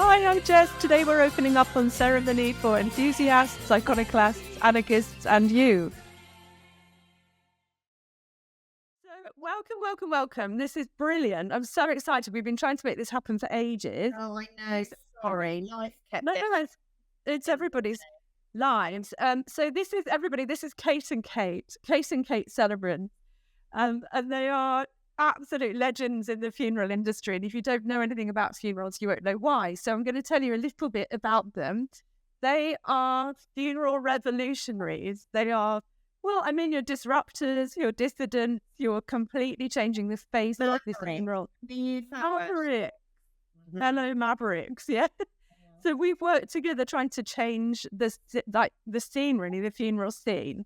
Hi, I'm Jess. Today we're opening up on Ceremony for enthusiasts, iconoclasts, anarchists, and you. So welcome. This is brilliant. I'm so excited. We've been trying to make this happen for ages. Oh, I know. Sorry. Life kept No, it's everybody's lives. So this is everybody. This is Kate and Kate Celebrants. And they are absolute legends in the funeral industry. And if you don't know anything about funerals, you won't know why. So I'm going to tell you a little bit about them. They are funeral revolutionaries. They are, you're disruptors, you're dissidents, you're completely changing the face of this funeral. Mavericks. Hello, Mavericks, yeah. So we've worked together trying to change the scene, really, the funeral scene.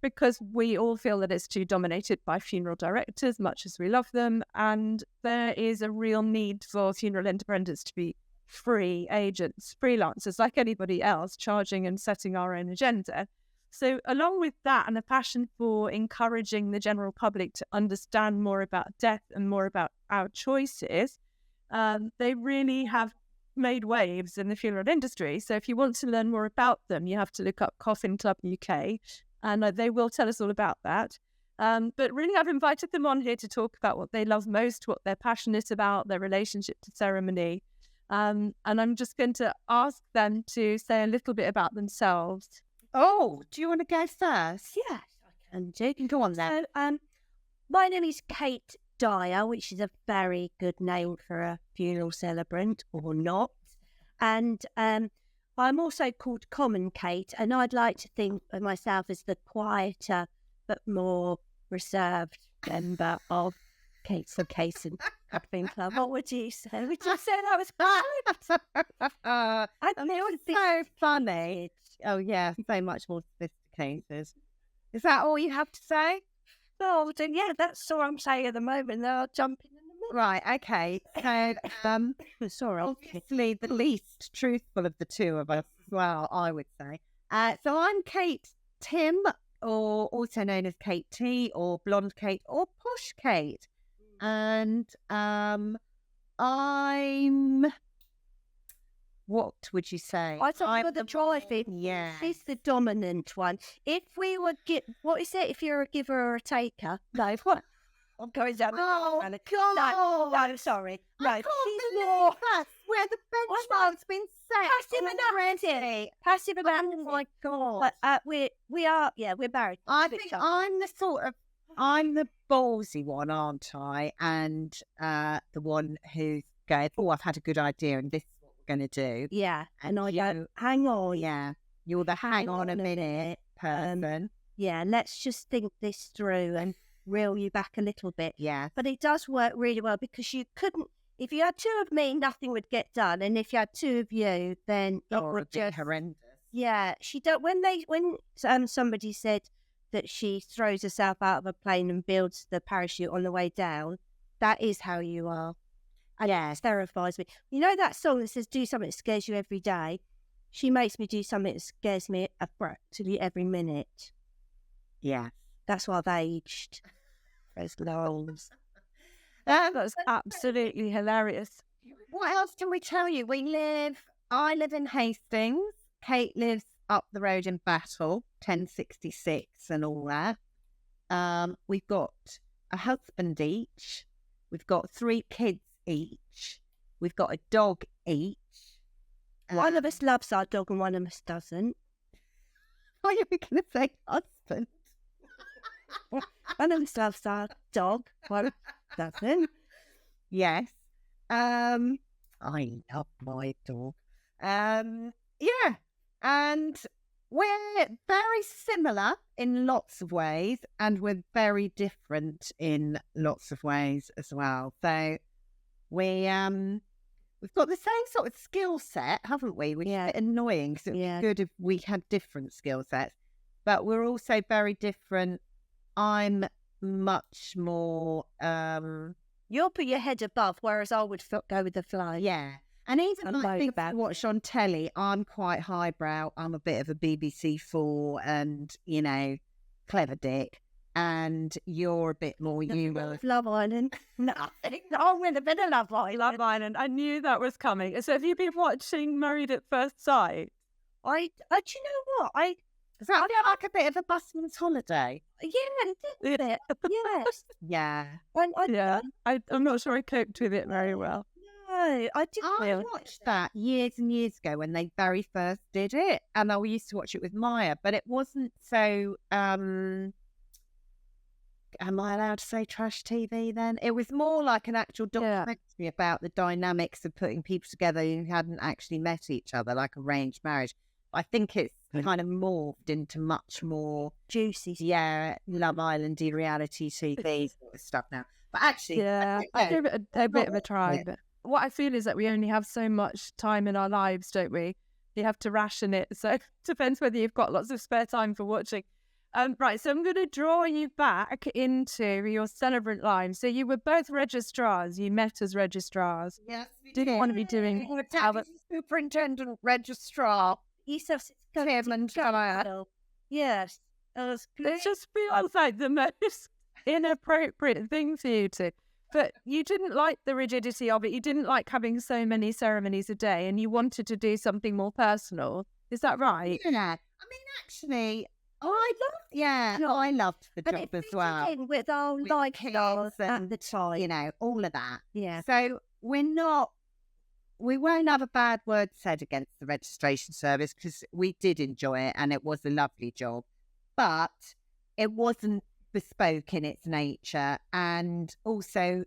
Because we all feel that it's too dominated by funeral directors, much as we love them, and there is a real need for funeral independents to be free agents, freelancers like anybody else, charging and setting our own agenda. So along with that and a passion for encouraging the general public to understand more about death and more about our choices, they really have made waves in the funeral industry. So if you want to learn more about them, you have to look up Coffin Club UK. And they will tell us all about that. But really, I've invited them on here to talk about what they love most, what they're passionate about, their relationship to ceremony. And I'm just going to ask them to say a little bit about themselves. Oh, do you want to go first? Yes, I can do. Go on then. So, my name is Kate Dyer, which is a very good name for a funeral celebrant, or not. And I'm also called Common Kate, and I'd like to think of myself as the quieter but more reserved member of Kate and Coffin Club. What would you say? Would you say that was good? It's so funny. Oh, yeah, so much more sophisticated. Is that all you have to say? Oh, then, yeah, that's all I'm saying at the moment. They'll jump in the middle. Right, okay. So, sorry. Obviously the least truthful of the two of us as well, I would say. So I'm Kate Tim, or also known as Kate T, or Blonde Kate, or Posh Kate. And I'm... What would you say? I thought you were the driving. Yeah. She's the dominant one. If we would get... What is it? If you're a giver or a taker? No, what? I'm going down. Oh, God. No, sorry. No, she's more where the benchmark's been set. Passive ability. Oh my God. But we're married. I think I'm the ballsy one, aren't I? And the one who's going, oh, I've had a good idea and this is what we're going to do. Yeah. And I go, hang on. Yeah. You're the hang on a minute person. Yeah, let's just think this through and reel you back a little bit. Yeah. But it does work really well because you couldn't, if you had two of me, nothing would get done. And if you had two of you, then it would just horrendous. Yeah. She don't when somebody said that she throws herself out of a plane and builds the parachute on the way down, that is how you are. And it terrifies me. You know that song that says do something that scares you every day? She makes me do something that scares me practically every minute. Yeah. That's why I've aged. Those lols. That was absolutely hilarious. What else can we tell you? I live in Hastings. Kate lives up the road in Battle, 1066 and all that. We've got a husband each. We've got 3 kids each. We've got a dog each. One of us loves our dog and one of us doesn't. Are you going to say husband? One of us loves our dog, one doesn't. Yes. I love my dog. Yeah. And we're very similar in lots of ways, and we're very different in lots of ways as well. So we've got the same sort of skill set, haven't we? Which is a bit annoying because it would be good if we had different skill sets. But we're also very different. I'm much more... You'll put your head above, whereas I would go with the flow. Yeah. And even like things I watch on telly, I'm quite highbrow. I'm a bit of a BBC 4 and, clever dick. and you're a bit more humorous. Love Island. Nothing. I'm in a bit of Love Island. Love Island. I knew that was coming. So have you been watching Married at First Sight? Do you know what? Does that feel like a bit of a busman's holiday? Yeah, it did a bit. Yes. Yeah. I'm not sure I coped with it very well. No, I didn't. I watched that years and years ago when they very first did it, and I used to watch it with Maya, but it wasn't so. Am I allowed to say trash TV then? It was more like an actual documentary about the dynamics of putting people together who hadn't actually met each other, like arranged marriage. I think it's kind of morphed into much more juicy. Yeah, Love Island-y reality TV sort of stuff now. But actually, I give it a bit of a try. But what I feel is that we only have so much time in our lives, don't we? You have to ration it. So it depends whether you've got lots of spare time for watching. Right, so I'm going to draw you back into your Celebrant line. So you were both registrars. You met as registrars. Yes, didn't want to be doing superintendent registrar. Yes. It just feels like the most inappropriate thing for you to. But you didn't like the rigidity of it. You didn't like having so many ceremonies a day, and you wanted to do something more personal. Is that right? Yeah. I mean, actually, I loved the job as well. With our lifestyles at the time. You know, all of that. Yeah. So we won't have a bad word said against the registration service because we did enjoy it and it was a lovely job, but it wasn't bespoke in its nature. And also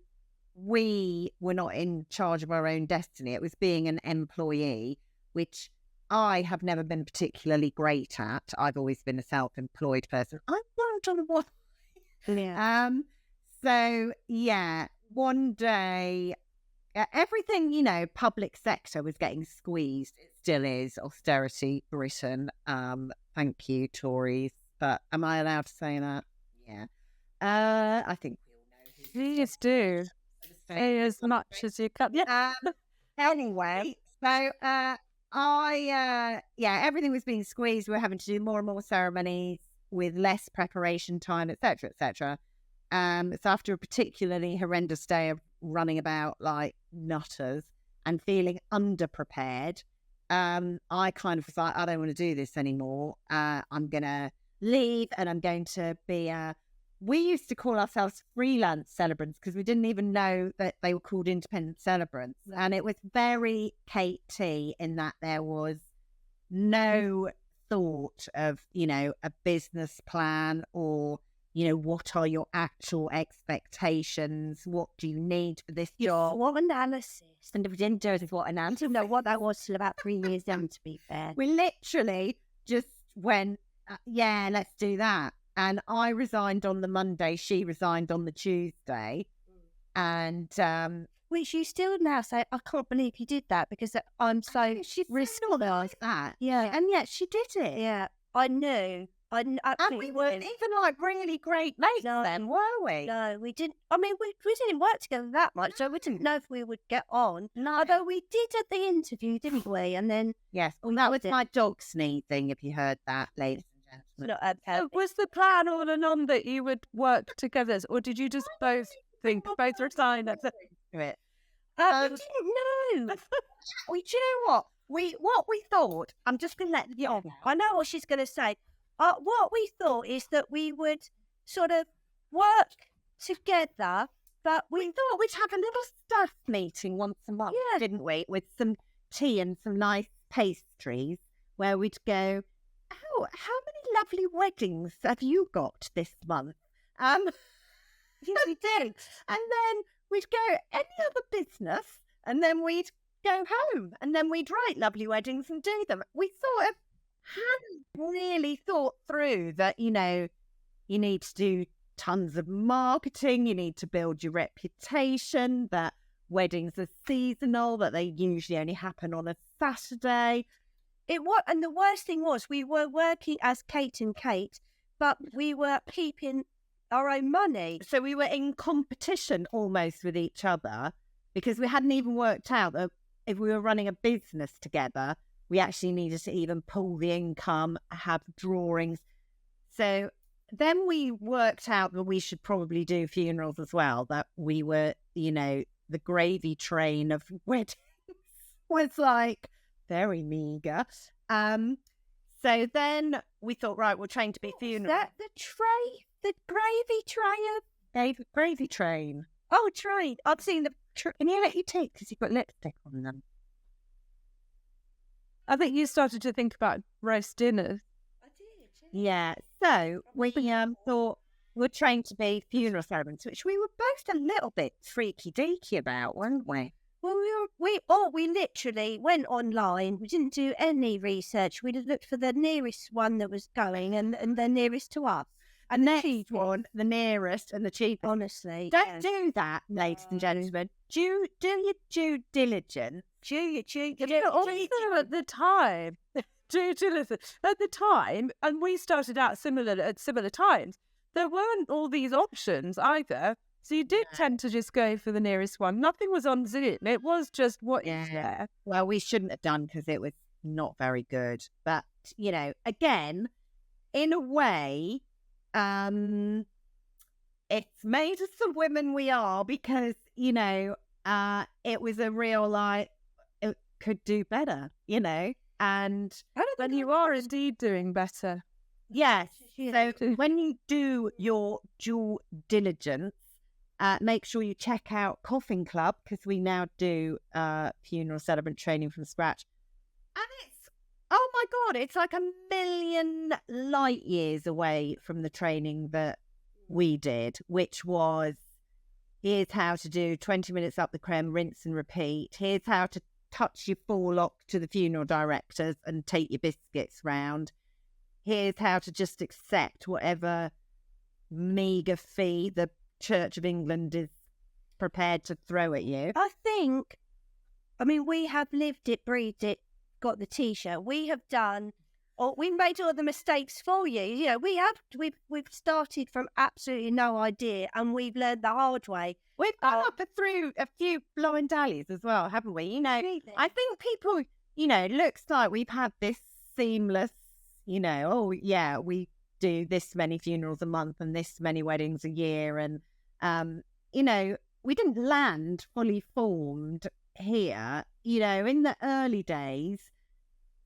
we were not in charge of our own destiny. It was being an employee, which I have never been particularly great at. I've always been a self-employed person. I worked on a what? Yeah. So yeah, one day, everything, you know, public sector was getting squeezed. It still is. Austerity Britain. Thank you, Tories. But am I allowed to say that? Yeah. I think we all know. Please do. Say as much as you can. Yeah. Anyway, so everything was being squeezed. We were having to do more and more ceremonies with less preparation time, etc., etc. So after a particularly horrendous day of running about like nutters and feeling underprepared, I kind of was like, I don't want to do this anymore. I'm going to leave and I'm going to be we used to call ourselves freelance celebrants because we didn't even know that they were called independent celebrants. And it was very Kate T in that there was no thought of, you know, a business plan or, you know, what are your actual expectations? What do you need for this job? What analysis? And if we didn't do it, what analysis? I didn't know what that was till about 3 years down, to be fair. We literally just went, yeah, let's do that. And I resigned on the Monday, she resigned on the Tuesday. And which you still now say, I can't believe you did that because I'm so risky like that. Yeah. And yet she did it. Yeah. I knew. And we weren't even like really great mates then, were we? No, we didn't. I mean, we didn't work together that much, so we didn't know if we would get on. No. Although we did at the interview, didn't we? And then yes, well, that was my dog sneezing. If you heard that, ladies and gentlemen. So was the plan all along that you would work together, or did you just both resign? That's it. We didn't know. Do you know what? What we thought. I'm just going to let you on. I know what she's going to say. What we thought is that we would sort of work together, but we thought we'd have a little staff meeting once a month, didn't we? With some tea and some nice pastries, where we'd go, oh, how many lovely weddings have you got this month? Yes, we did. And then we'd go, any other business? And then we'd go home, and then we'd write lovely weddings and do them. We sort of hadn't really thought through that, you know, you need to do tons of marketing, you need to build your reputation, that weddings are seasonal, that they usually only happen on a Saturday. And the worst thing was we were working as Kate and Kate, but we were keeping our own money. So we were in competition almost with each other because we hadn't even worked out that if we were running a business together, we actually needed to even pull the income, have drawings. So then we worked out that we should probably do funerals as well, that we were, the gravy train of weddings was like very meagre. So then we thought, right, we'll train to be funeral. Is that the gravy tray of Gravy train. Oh, train. I've seen the Can you let you take, because you've got lipstick on them? I think you started to think about roast dinners. I did. Yeah. So we thought we'll train to be funeral celebrants, which we were both a little bit freaky deaky about, weren't we? Well, we literally went online. We didn't do any research. We looked for the nearest one that was going and the nearest to us. And the next one, the nearest and the cheapest. Honestly, Don't do that, ladies and gentlemen. Do your due diligence. Also at the time, due diligence, at the time, and we started out at similar times, there weren't all these options either. So you did tend to just go for the nearest one. Nothing was on Zoom. It was just what is there. Well, we shouldn't have done because it was not very good. But, again, in a way, it's made us the women we are because, it was a real, it could do better, and when you are indeed doing better. Yes. So when you do your due diligence, make sure you check out Coffin Club, because we now do funeral celebrant training from scratch. And it's, oh my God, it's like 1,000,000 light years away from the training that we did, which was, here's how to do 20 minutes up the creme, rinse and repeat. Here's how to touch your forelock to the funeral directors and take your biscuits round. Here's how to just accept whatever meagre fee the Church of England is prepared to throw at you. We have lived it, breathed it, got the T-shirt. We have done, or we made all the mistakes for you. We've started from absolutely no idea, and we've learned the hard way. We've gone up through a few blind alleys as well, haven't we? Really? I think people, it looks like we've had this seamless, we do this many funerals a month and this many weddings a year, and we didn't land fully formed here. In the early days,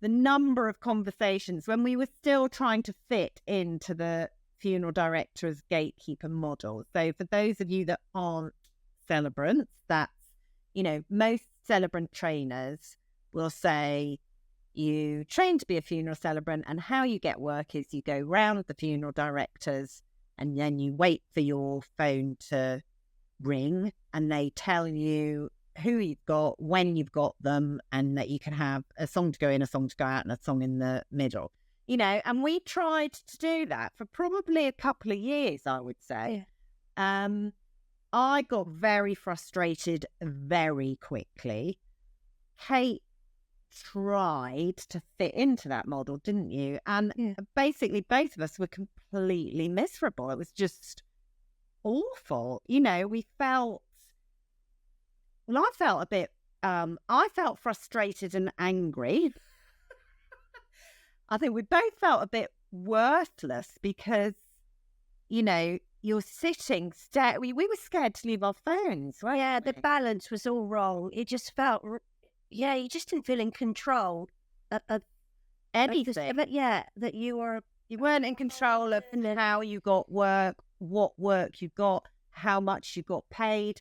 the number of conversations when we were still trying to fit into the funeral director's gatekeeper model. So for those of you that aren't celebrants, that's, most celebrant trainers will say you train to be a funeral celebrant, and how you get work is you go round the funeral directors and then you wait for your phone to ring and they tell you who you've got, when you've got them, and that you can have a song to go in, a song to go out, and a song in the middle. And we tried to do that for probably a couple of years, I would say. Yeah. I got very frustrated very quickly. Kate tried to fit into that model, didn't you? And basically both of us were completely miserable. It was just awful. We felt, well, I felt a bit, I felt frustrated and angry. I think we both felt a bit worthless because, you're sitting, we were scared to leave our phones, right? Yeah, the balance was all wrong. It just felt, you just didn't feel in control of anything. That you weren't in control of how you got work, what work you got, how much you got paid.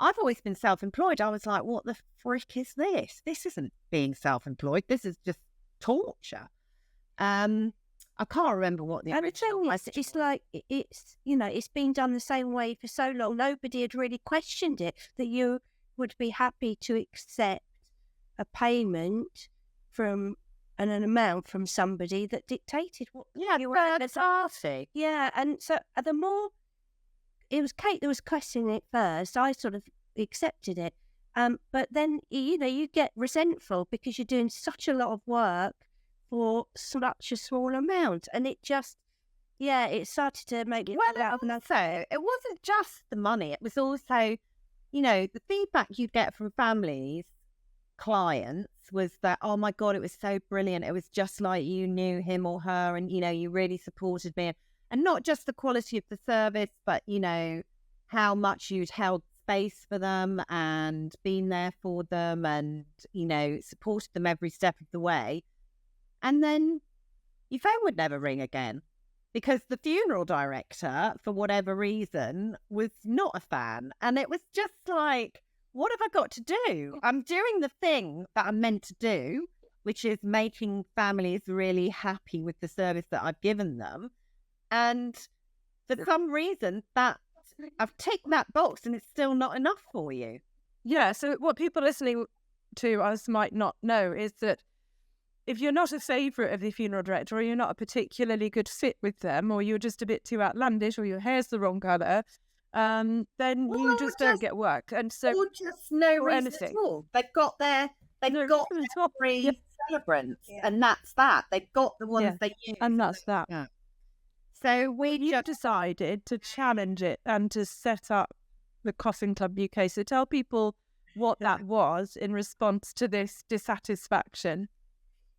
I've always been self-employed. I was like, what the frick is this? This isn't being self-employed. This is just torture. I can't remember what the original was. It's like, it's been done the same way for so long. Nobody had really questioned it, that you would be happy to accept a payment from an amount from somebody that dictated what you were third party. Yeah, and so the more it was Kate that was questioning it first, I sort of accepted it. But then you get resentful because you're doing such a lot of work for such a small amount, and it just it started to make it it wasn't just the money. It was also, the feedback you'd get from families, clients, was that, oh my God, it was so brilliant. It was just like you knew him or her, and you really supported me. And not just the quality of the service, but, you know, how much you'd held space for them and been there for them and, you know, supported them every step of the way. And then your phone would never ring again because the funeral director, for whatever reason, was not a fan. And it was just like, what have I got to do? I'm doing the thing that I'm meant to do, which is making families really happy with the service that I've given them. And for some reason, that I've ticked that box and it's still not enough for you. Yeah, so what people listening to us might not know is that if you're not a favourite of the funeral director, or you're not a particularly good fit with them, or you're just a bit too outlandish, or your hair's the wrong colour, then you just don't get work. And so, or just no reason at all. They've got their three celebrants, and that's that. They've got the ones they use, and that's that. Yeah. So we decided to challenge it and to set up the Coffin Club UK. So tell people what that was in response to this dissatisfaction.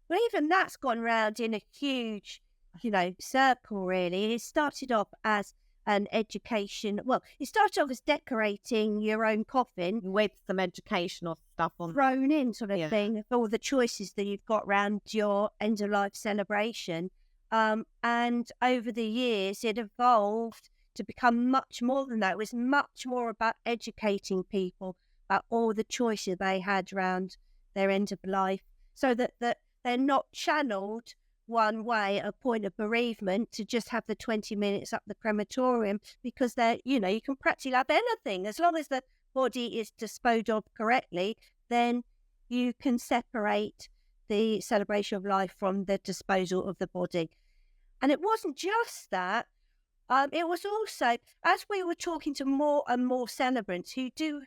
Well, even that's gone round in a huge, you know, circle, really. It started off as an education. Well, it started off as decorating your own coffin with some educational stuff on thrown in, sort of thing, of all the choices that you've got around your end of life celebration. And over the years, it evolved to become much more than that. It was much more about educating people about all the choices they had around their end of life, so that they're not channeled one way at a point of bereavement to just have the 20 minutes up the crematorium, because they're, you know, you can practically have anything as long as the body is disposed of correctly. Then you can separate the celebration of life from the disposal of the body. And it wasn't just that. It was also, as we were talking to more and more celebrants who do,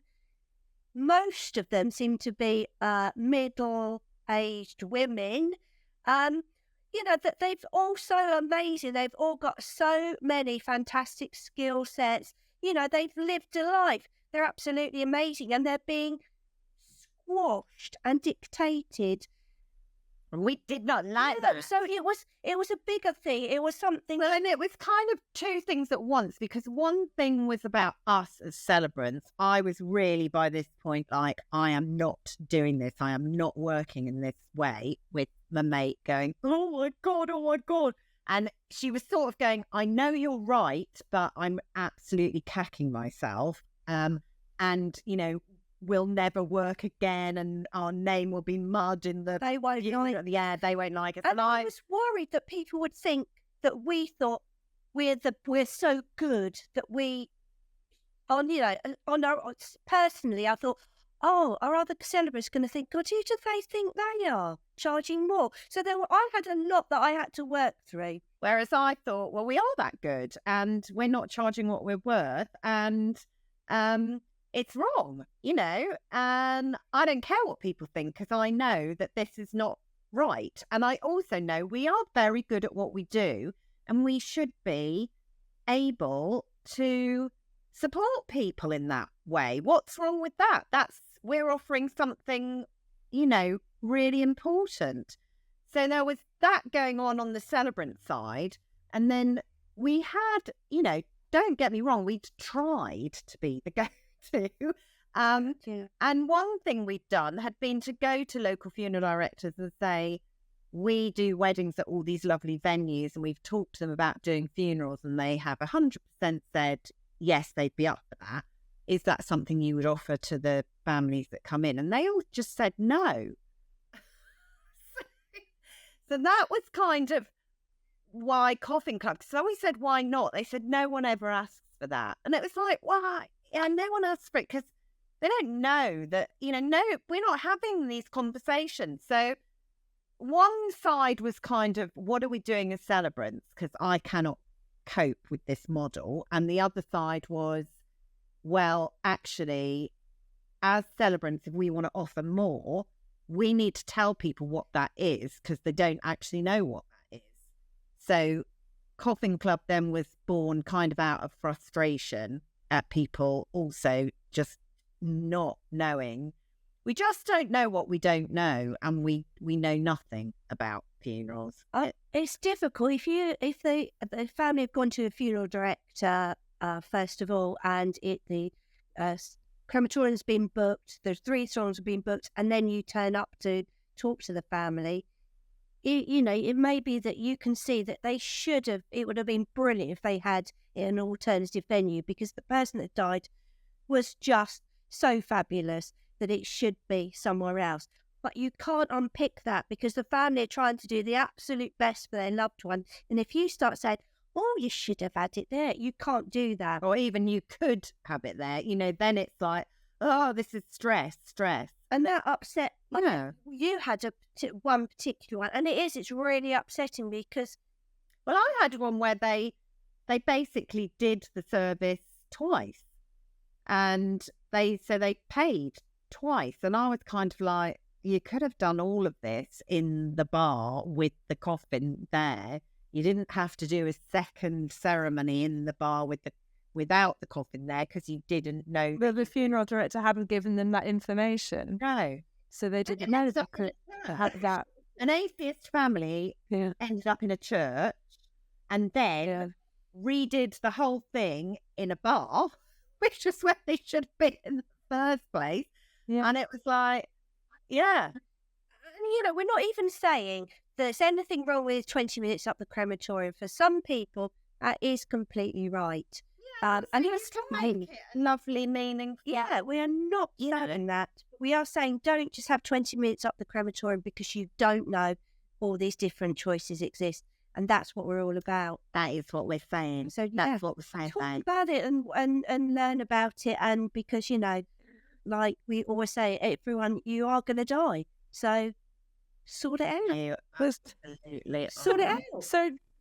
most of them seem to be middle-aged women, you know, that they've all so amazing. They've all got so many fantastic skill sets. You know, they've lived a life. They're absolutely amazing, and they're being squashed and dictated. And we did not like that. So it was a bigger thing. It was something. Well, and it was kind of two things at once, because one thing was about us as celebrants. I was really, by this point, like, I am not doing this. I am not working in this way, with my mate going, oh my God. And she was sort of going, I know you're right, but I'm absolutely cacking myself. And, you know, we'll never work again, and our name will be mud in the... They won't like it. Yeah, they won't like it. And I was worried that people would think that we thought we're so good that we, personally, I thought, oh, are other celebrants going to think, God, who do they think they are, charging more? So I had a lot that I had to work through. Whereas I thought, well, we are that good, and we're not charging what we're worth, and it's wrong, you know, and I don't care what people think, because I know that this is not right. And I also know we are very good at what we do, and we should be able to support people in that way. What's wrong with that? We're offering something, you know, really important. So there was that going on the celebrant side. And then we had, you know, don't get me wrong, we'd tried to be the go-to. And one thing we'd done had been to go to local funeral directors and say, we do weddings at all these lovely venues, and we've talked to them about doing funerals, and they have 100% said yes, they'd be up for that. Is that something you would offer to the families that come in? And they all just said no. So that was kind of why Coffin Club. So we said, why not? They said, no one ever asks for that. And it was like, why? Yeah, no one asks for it, because they don't know that, you know, no, we're not having these conversations. So one side was kind of, what are we doing as celebrants? Because I cannot cope with this model. And the other side was, well, actually, as celebrants, if we want to offer more, we need to tell people what that is, because they don't actually know what that is. So Coffin Club then was born kind of out of frustration at people also just not knowing. We just don't know what we don't know, and we know nothing about funerals. It's difficult if the family have gone to a funeral director first of all, and the crematorium's been booked. There's 3 songs have been booked, and then you turn up to talk to the family. It may be that you can see that they should have. It would have been brilliant if they had an alternative venue, because the person that died was just so fabulous that it should be somewhere else. But you can't unpick that, because the family are trying to do the absolute best for their loved one. And if you start saying, oh, you should have had it there, you can't do that. Or even you could have it there, then it's like, oh, this is stress. And that upset. Yeah. You had one particular one, and it's really upsetting because. Well, I had one where they basically did the service twice, and they paid twice, and I was kind of like, you could have done all of this in the bar with the coffin there. You didn't have to do a second ceremony in the bar without the coffin there, because you didn't know. Well, the funeral director hadn't given them that information. No. So they didn't know that could have that. An atheist family ended up in a church and then redid the whole thing in a bar, which is where they should have been in the first place. Yeah. And it was like, yeah. And, we're not even saying there's anything wrong with 20 minutes up the crematorium. For some people, that is completely right. And it's make it lovely, meaningful. Yeah, we are not saying that. We are saying don't just have 20 minutes up the crematorium, because you don't know all these different choices exist. And that's what we're all about. That is what we're saying. So that's what we're saying. Talk about it and learn about it. And because, like we always say, everyone, you are going to die. So sort it out. Absolutely. Sort it out.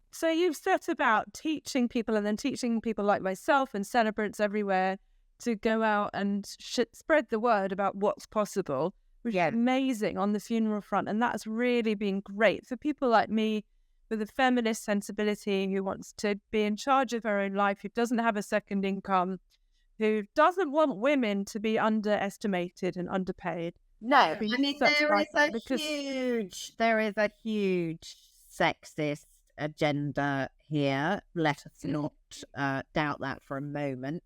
So you've set about teaching people, and then teaching people like myself and celebrants everywhere to go out and spread the word about what's possible, which is amazing on the funeral front. And that's really been great for people like me with a feminist sensibility, who wants to be in charge of her own life, who doesn't have a second income, who doesn't want women to be underestimated and underpaid. No, I mean, there is a huge sexist agenda here. Let us not doubt that for a moment.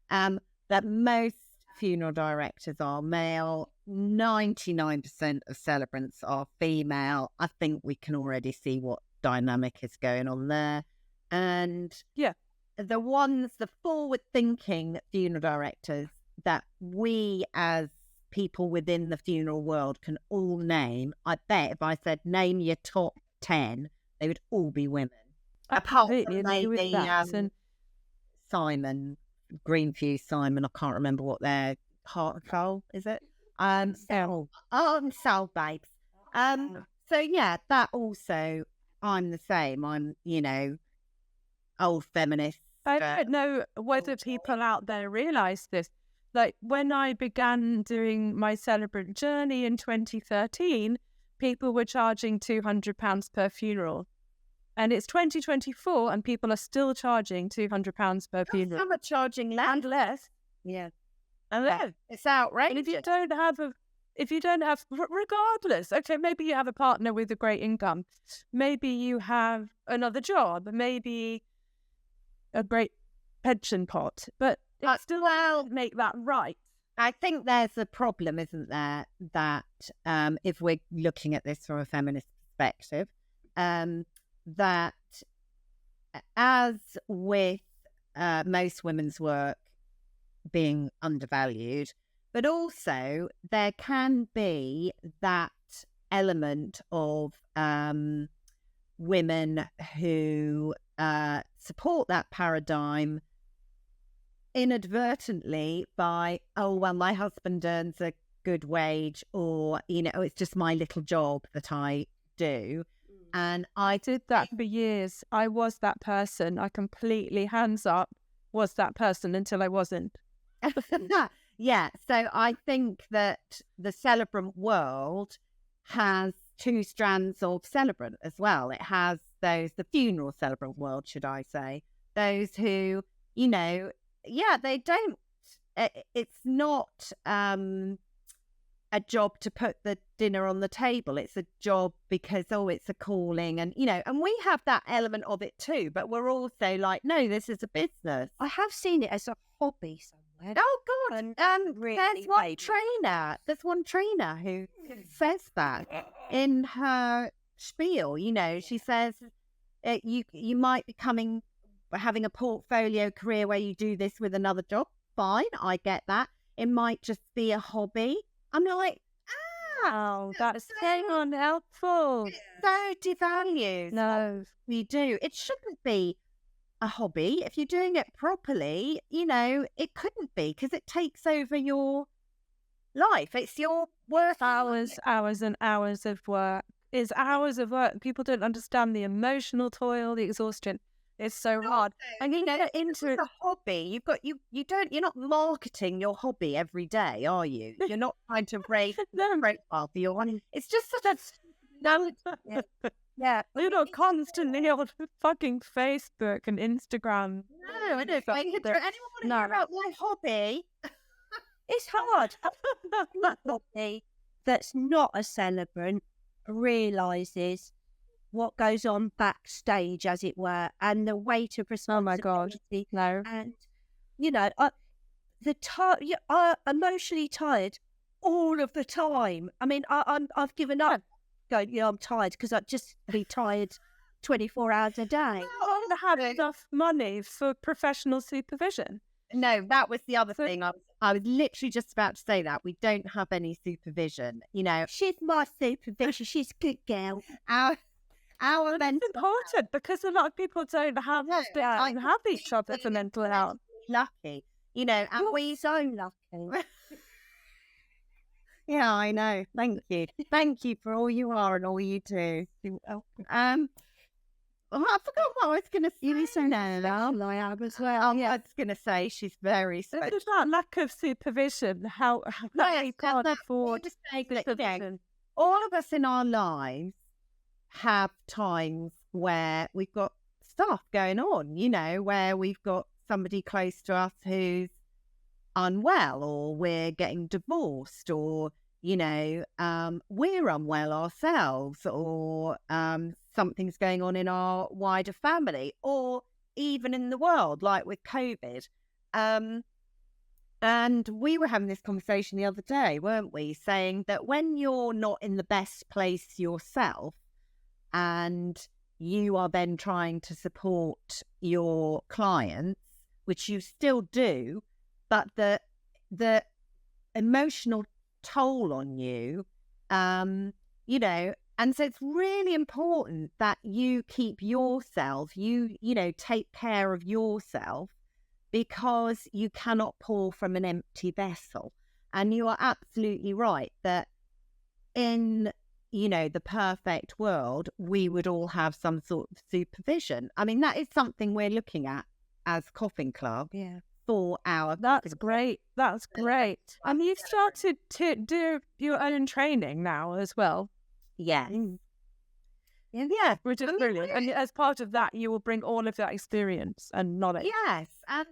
That most funeral directors are male, 99% of celebrants are female. I think we can already see what dynamic is going on there. And the forward-thinking funeral directors that we as people within the funeral world can all name, I bet if I said name your top 10, they would all be women. Apart from maybe Simon, Greenfuse Simon, I can't remember what their Heart and Soul, is it? Soul Babes. So yeah, that also, I'm the same. I'm, old feminist. I don't know whether people out there realise this. Like, when I began doing my Celebrant journey in 2013, people were charging £200 per funeral. And it's 2024 and people are still charging £200 per funeral. Some are charging less. Yeah. And it's outrageous. And if you don't have, regardless, okay, maybe you have a partner with a great income. Maybe you have another job, maybe a great pension pot, but it still won't make that right. I think there's a problem, isn't there, that if we're looking at this from a feminist perspective, that as with most women's work being undervalued, but also there can be that element of women who support that paradigm inadvertently by, oh, well, my husband earns a good wage, or, it's just my little job that I do. And I did that for years. I was that person. I completely, hands up, was that person until I wasn't. Yeah. So I think that the celebrant world has two strands of celebrant as well. It has the funeral celebrant world, should I say, those who, they don't, it's not a job to put the dinner on the table. It's a job because, it's a calling. And, and we have that element of it too. But we're also like, no, this is a business. I have seen it as a hobby somewhere. Oh, God. Really there's one trainer who says that in her spiel. She says you might be having a portfolio career where you do this with another job. Fine, I get that. It might just be a hobby. I'm like, that's so unhelpful. It so devalues. No, we do. It shouldn't be a hobby. If you're doing it properly, it couldn't be, because it takes over your life. It's your work. Hours and hours of work. It's hours of work. People don't understand the emotional toil, the exhaustion. It's so hard. And into a hobby. You're not marketing your hobby every day, are you? You're not trying to raise profile for your one. It's just such a yeah. You're not constantly on fucking Facebook and Instagram. No, I don't. Anyone want to hear about my hobby? It's hard. Hobby that's not a celebrant realises what goes on backstage, as it were, and the weight of responsibility. Oh my God, no. And I'm emotionally tired all of the time. I mean, I've given up. Going, I'm tired because I'd just be tired 24 hours a day. I don't have enough money for professional supervision. No, that was the other thing. I was literally just about to say that. We don't have any supervision. She's my supervision. She's a good girl. Our mental it's important because a lot of people don't have each other for mental health. Lucky, and we're so lucky. Yeah, I know. Thank you for all you are and all you do. I forgot what I was going to say. You so now. I am as well. I was going to say she's very special. There's that lack of supervision. How we can't afford supervision. All of us in our lives have times where we've got stuff going on, where we've got somebody close to us who's unwell, or we're getting divorced, or we're unwell ourselves, or something's going on in our wider family, or even in the world, like with COVID. And we were having this conversation the other day, weren't we, saying that when you're not in the best place yourself and you are then trying to support your clients, which you still do, but the emotional toll on you, and so it's really important that you keep yourself, take care of yourself, because you cannot pour from an empty vessel. And you are absolutely right that in, the perfect world, we would all have some sort of supervision. I mean, that is something we're looking at as Coffin Club. Yeah. For our That's great. And you've started to do your own training now as well. Yes. Yeah, which is brilliant. And as part of that, you will bring all of that experience and knowledge. Yes. And,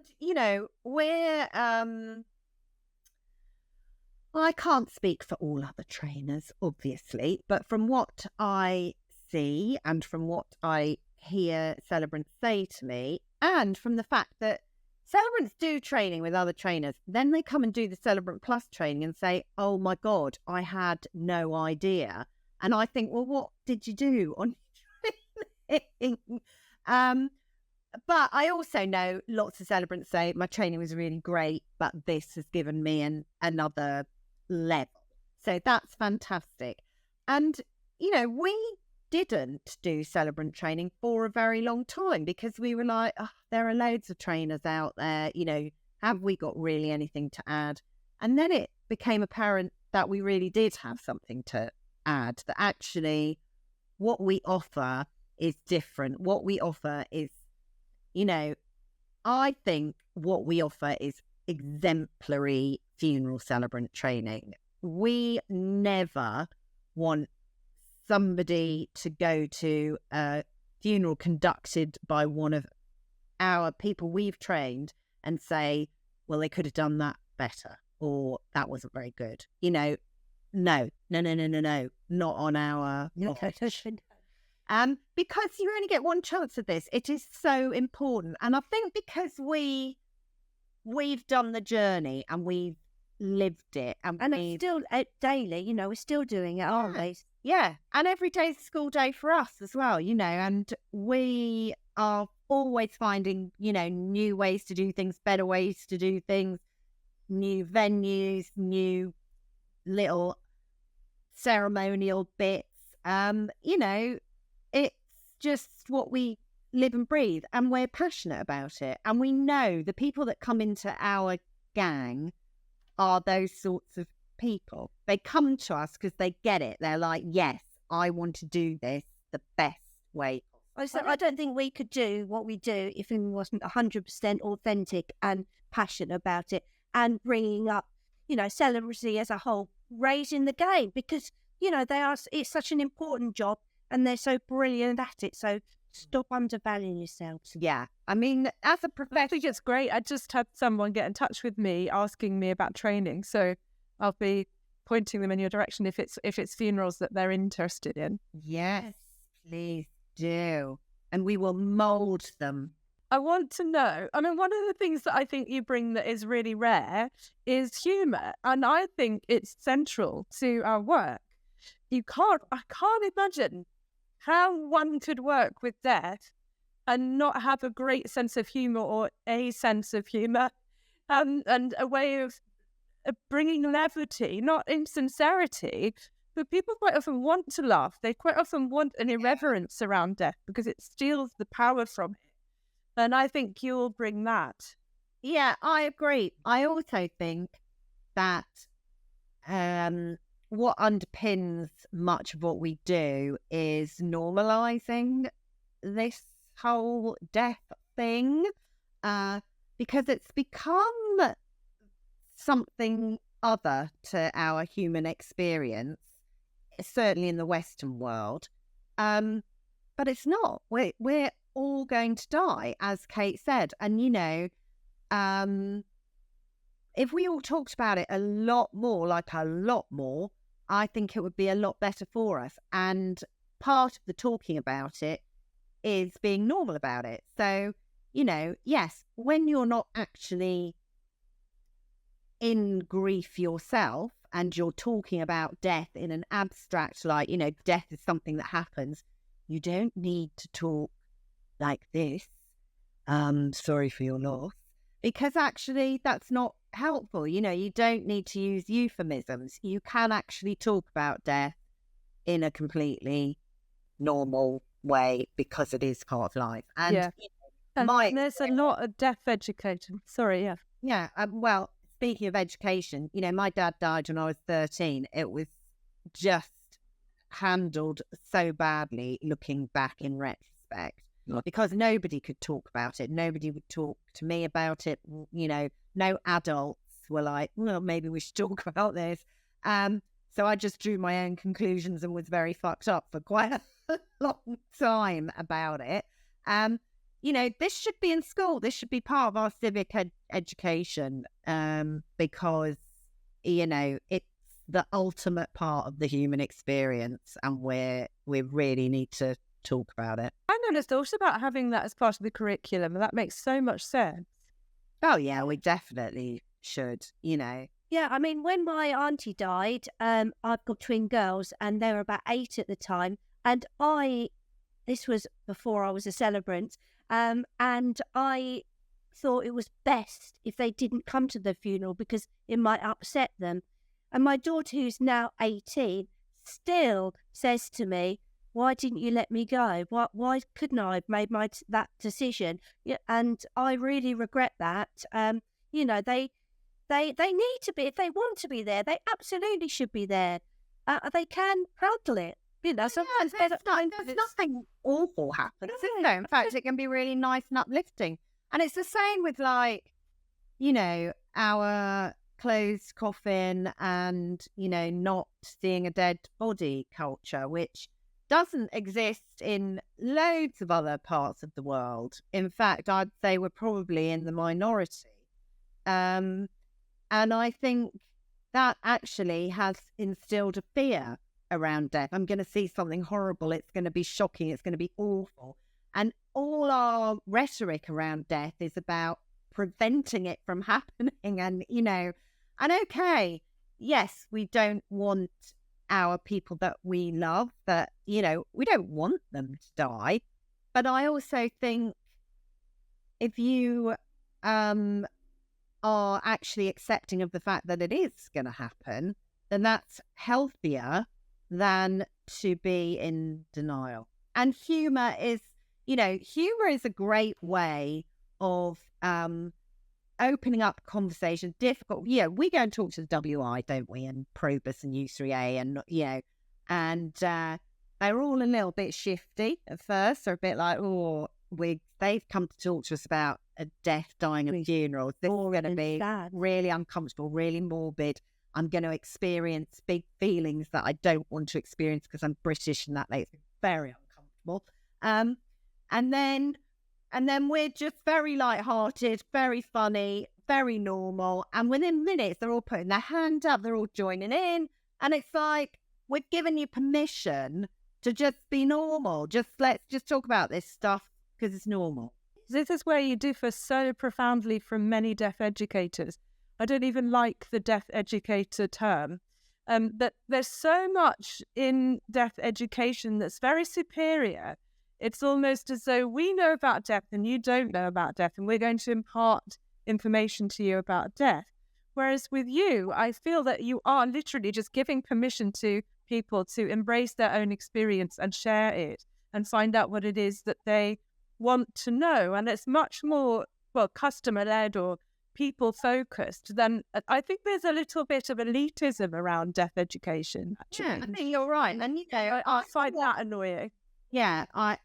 we're I can't speak for all other trainers, obviously, but from what I see and from what I hear celebrants say to me, and from the fact that celebrants do training with other trainers, then they come and do the Celebrant Plus training and say, oh my God, I had no idea. And I think, well, what did you do on training? But I also know lots of celebrants say, my training was really great, but this has given me another level. So that's fantastic. And, we didn't do celebrant training for a very long time because we were like, there are loads of trainers out there, have we got really anything to add? And then it became apparent that we really did have something to add, that actually what we offer is different. What we offer is, I think what we offer is exemplary funeral celebrant training. We never want somebody to go to a funeral conducted by one of our people we've trained and say, well, they could have done that better, or that wasn't very good. no, not on our watch. Because you only get one chance at this. It is so important. And I think because we've done the journey and we've lived it. And it's still daily, we're still doing it, aren't we? Yeah. And every day's a school day for us as well, and we are always finding, new ways to do things, better ways to do things, new venues, new little ceremonial bits. It's just what we live and breathe, and we're passionate about it. And we know the people that come into our gang are those sorts of people. They come to us because they get it. They're like, yes, I want to do this the best way. I don't think we could do what we do if we wasn't 100% authentic and passionate about it, and bringing up, celebrity as a whole, raising the game, because, it's such an important job and they're so brilliant at it. So stop undervaluing yourselves. Yeah. I mean, as a professional, I think it's great. I just had someone get in touch with me asking me about training. So I'll be pointing them in your direction if it's funerals that they're interested in. Yes, please do. And we will mould them. I want to know, one of the things that I think you bring that is really rare is humour. And I think it's central to our work. I can't imagine how one could work with death and not have a great sense of humour, or a sense of humour, and a way of bringing levity, not insincerity, but people quite often want to laugh. They quite often want an irreverence around death because it steals the power from it. And I think you'll bring that. Yeah, I agree. I also think that what underpins much of what we do is normalising this whole death thing, because it's become something other to our human experience, certainly in the Western world. But it's not. We're all going to die, as Kate said. And, if we all talked about it a lot more, I think it would be a lot better for us. And part of the talking about it is being normal about it. So, yes, when you're not actually in grief yourself and you're talking about death in an abstract, death is something that happens, you don't need to talk like this. Sorry for your loss. Because actually that's not helpful. You don't need to use euphemisms. You can actually talk about death in a completely normal way because it is part of life. And, and there's a lot of death education. Sorry, yeah. Yeah, well, speaking of education, my dad died when I was 13. It was just handled so badly looking back in retrospect, because nobody could talk about it. Nobody would talk to me about it. No adults were like, well, maybe we should talk about this. So I just drew my own conclusions and was very fucked up for quite a long time about it. This should be in school. This should be part of our civic education, because, it's the ultimate part of the human experience, and we really need to talk about it. I never thought about having that as part of the curriculum, and that makes so much sense. Oh, yeah, we definitely should, Yeah, when my auntie died, I've got twin girls, and they were about 8 at the time, and this was before I was a celebrant, and I thought it was best if they didn't come to the funeral because it might upset them. And my daughter, who's now 18, still says to me, why didn't you let me go? Why couldn't I have made that decision? Yeah, and I really regret that. They need to be, if they want to be there, they absolutely should be there. They can handle it. Sometimes there's nothing awful happens, isn't there? In fact, it can be really nice and uplifting. And it's the same with our closed coffin and, not seeing a dead body culture, which doesn't exist in loads of other parts of the world. In fact, I'd say we're probably in the minority. And I think, that actually has instilled a fear around death. I'm going to see something horrible. It's going to be shocking. It's going to be awful. And all our rhetoric around death is about preventing it from happening. And, and okay, yes, we don't want our people that we love, that, we don't want them to die. But I also think if you are actually accepting of the fact that it is going to happen, then that's healthier than to be in denial. And humour is a great way of opening up conversation. Difficult, we go and talk to the WI, don't we, and Probus and U3A, and they're all a little bit shifty at first. They're a bit like, they've come to talk to us about a death, dying, and funerals. This is going to be really uncomfortable, really morbid. I'm going to experience big feelings that I don't want to experience because I'm British, and that makes me very uncomfortable. And then we're just very light-hearted, very funny, very normal. And within minutes, they're all putting their hand up, they're all joining in. And it's like, we've given you permission to just be normal. Let's just talk about this stuff because it's normal. This is where you differ so profoundly from many deaf educators. I don't even like the deaf educator term. That there's so much in deaf education that's very superior. It's almost as though we know about death and you don't know about death, and we're going to impart information to you about death. Whereas with you, I feel that you are literally just giving permission to people to embrace their own experience and share it and find out what it is that they want to know. And it's much more, customer-led or people-focused than, I think there's a little bit of elitism around deaf education, actually. Yeah, I think you're right. And, I find that annoying. Yeah, I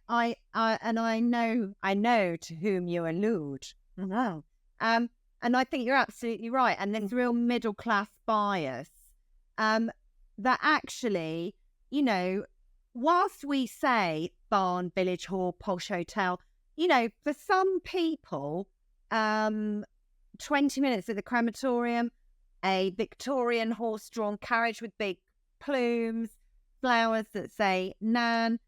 know to whom you allude. Wow. And I think you're absolutely right. And there's real middle class bias. That actually, whilst we say barn, village hall, posh hotel, for some people, 20 minutes at the crematorium, a Victorian horse-drawn carriage with big plumes, flowers that say Nan.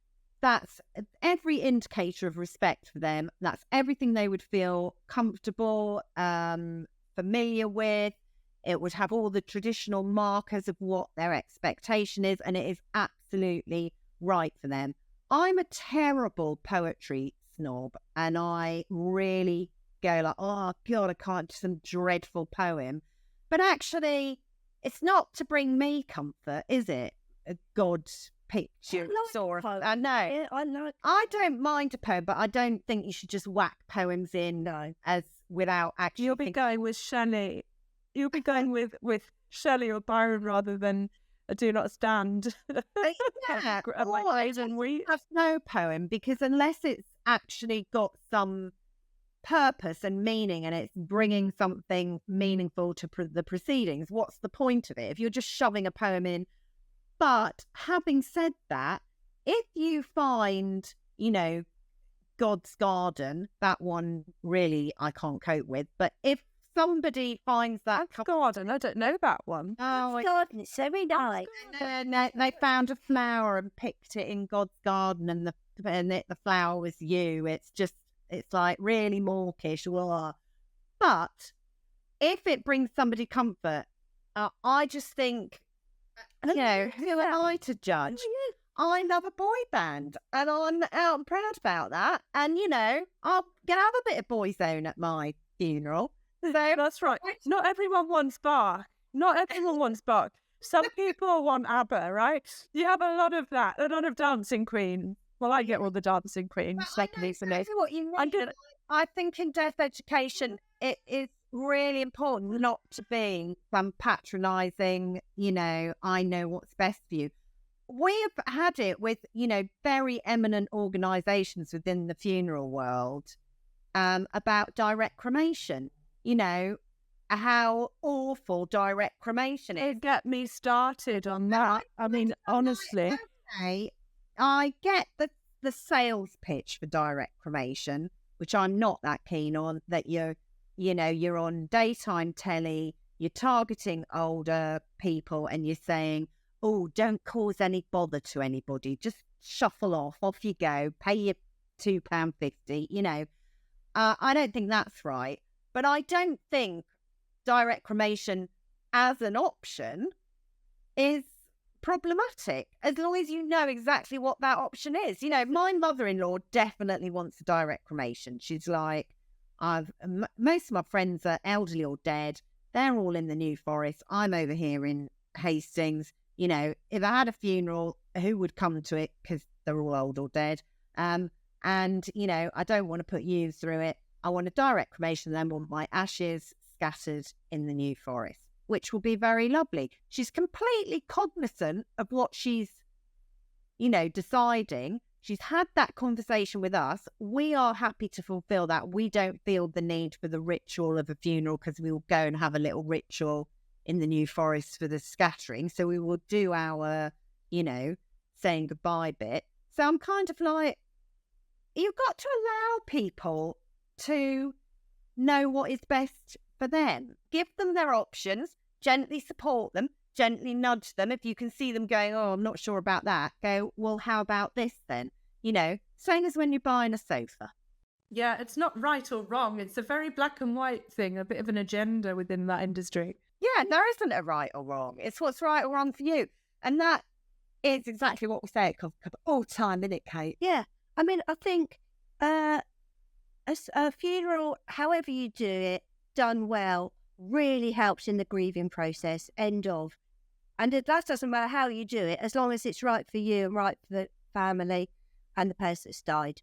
That's every indicator of respect for them. That's everything they would feel comfortable, familiar with. It would have all the traditional markers of what their expectation is, and it is absolutely right for them. I'm a terrible poetry snob, and I really go like, oh God, I can't do some dreadful poem. But actually, it's not to bring me comfort, is it? A God's picture. I know. Yeah, I like. I don't mind a poem, but I don't think you should just whack poems in as without actually. You'll be going with Shelley. You'll be going with Shelley or Byron rather than a Do Not Stand. Yeah, Like and we have no poem, because unless it's actually got some purpose and meaning and it's bringing something meaningful to the proceedings, what's the point of it if you're just shoving a poem in? But having said that, if you find, God's Garden, that one really I can't cope with. But if somebody finds that Garden, I don't know that one. Oh, Garden, it's so nice. They found a flower and picked it in God's garden, and the flower was you. It's like really mawkish. But if it brings somebody comfort, I just think, who am I to judge? I love a boy band, and I'm out and proud about that. And, I'm going to have a bit of Boyzone at my funeral. So that's right. Not everyone wants Bach. Not everyone wants Bach. Some people want ABBA, right? You have a lot of that, a lot of dancing queen. Well, I get all the dancing queens. Secondly, for me. What you mean. I think in deaf education, it is really important not to be some patronising, I know what's best for you. We've had it with, very eminent organisations within the funeral world about direct cremation. How awful direct cremation is. Get me started on that. I mean, honestly. Okay, I get the sales pitch for direct cremation, which I'm not that keen on, that you're on daytime telly, you're targeting older people and you're saying, oh, don't cause any bother to anybody. Just shuffle off you go, pay your £2.50, you know. I don't think that's right. But I don't think direct cremation as an option is problematic, as long as you know exactly what that option is. You know, my mother-in-law definitely wants a direct cremation. She's like, most of my friends are elderly or dead. They're all in the New Forest. I'm over here in Hastings. You know, if I had a funeral, who would come to it? Because they're all old or dead. And, you know, I don't want to put you through it. I want a direct cremation, then want my ashes scattered in the New Forest, which will be very lovely. She's completely cognizant of what she's, you know, deciding. She's had that conversation with us. We are happy to fulfill that. We don't feel the need for the ritual of a funeral, because we will go and have a little ritual in the New Forest for the scattering. So we will do our, you know, saying goodbye bit. So I'm kind of like, you've got to allow people to know what is best for them. Give them their options, gently support them, gently nudge them. If you can see them going, oh, I'm not sure about that, go, well, how about this then? You know, same as when you're buying a sofa. Yeah, it's not right or wrong. It's a very black and white thing, a bit of an agenda within that industry. Yeah, there isn't a right or wrong. It's what's right or wrong for you. And that is exactly what we say at Coffin Club all the time, isn't it, Kate? Yeah. I mean, I think a funeral, however you do it, done well, really helps in the grieving process, end of. And that doesn't matter how you do it, as long as it's right for you and right for the family and the person that's died.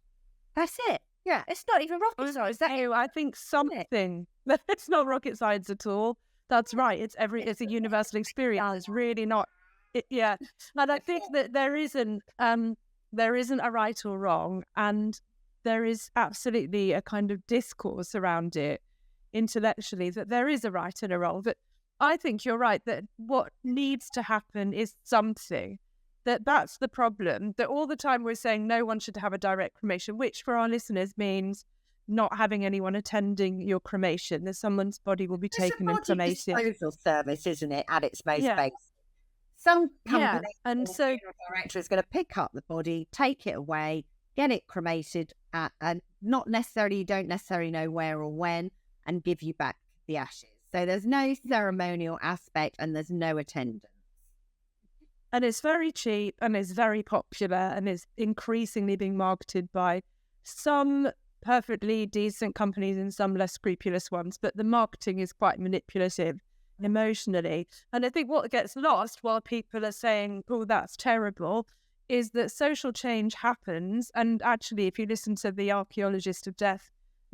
That's it. Yeah. It's not even rocket science. I think something, it's not rocket science at all. That's right. It's a universal experience. It's really not. Yeah. And I think that there isn't a right or wrong, and there is absolutely a kind of discourse around it intellectually that there is a right and a wrong. But I think you're right that what needs to happen is something. That's the problem. That all the time we're saying no one should have a direct cremation, which for our listeners means not having anyone attending your cremation. That someone's body will be taken and cremated. It's a disposal service, isn't it, at its most basic? Some company and so funeral director is going to pick up the body, take it away, get it cremated, and not necessarily, you don't necessarily know where or when, and give you back the ashes. So there's no ceremonial aspect and there's no attendance. And it's very cheap and it's very popular and is increasingly being marketed by some perfectly decent companies and some less scrupulous ones. But the marketing is quite manipulative emotionally. And I think what gets lost while people are saying, oh, that's terrible, is that social change happens. And actually, if you listen to the archaeologist of death,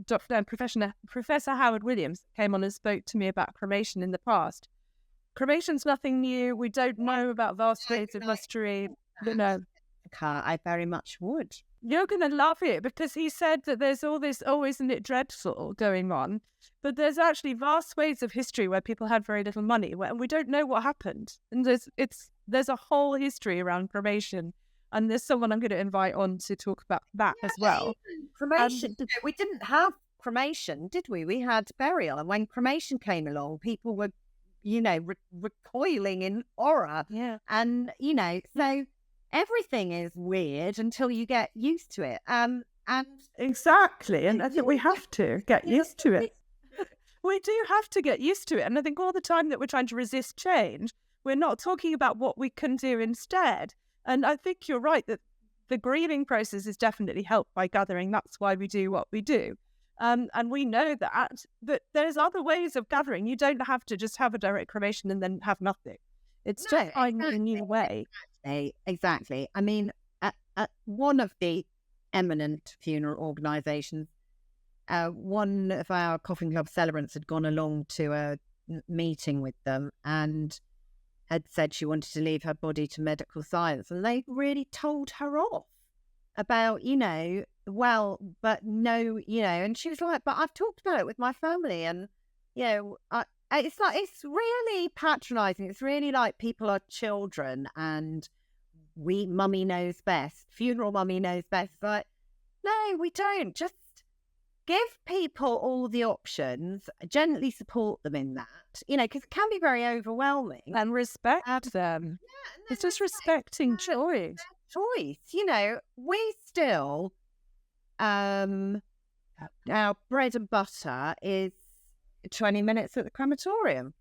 Professor Howard Williams, came on and spoke to me about cremation in the past. Cremation's nothing new. We don't know about vast swathes of history. You know, I very much would. You're going to love it, because he said that there's all this, oh, isn't it dreadful going on? But there's actually vast swathes of history where people had very little money, and we don't know what happened. And there's a whole history around cremation. And there's someone I'm going to invite on to talk about that as well. Cremation. We didn't have cremation, did we? We had burial. And when cremation came along, people were, you know, recoiling in horror. Yeah. And, you know, so everything is weird until you get used to it. And exactly. And I think we have to get used to it. We do have to get used to it. And I think all the time that we're trying to resist change, we're not talking about what we can do instead. And I think you're right that the grieving process is definitely helped by gathering. That's why we do what we do. And we know that there's other ways of gathering. You don't have to just have a direct cremation and then have nothing. It's just finding a new way. Exactly. I mean, at one of the eminent funeral organisations, one of our Coffin Club Celebrants had gone along to a meeting with them and had said she wanted to leave her body to medical science, and they really told her off about, you know, well, but no, you know, and she was like, but I've talked about it with my family, and, you know, it's like, it's really patronising. It's really like people are children and mummy knows best, funeral mummy knows best. But no, we don't. Just give people all the options, gently support them in that, because it can be very overwhelming. And respect them. Yeah, It's just respecting choice. Choice. We still, our bread and butter is 20 minutes at the crematorium.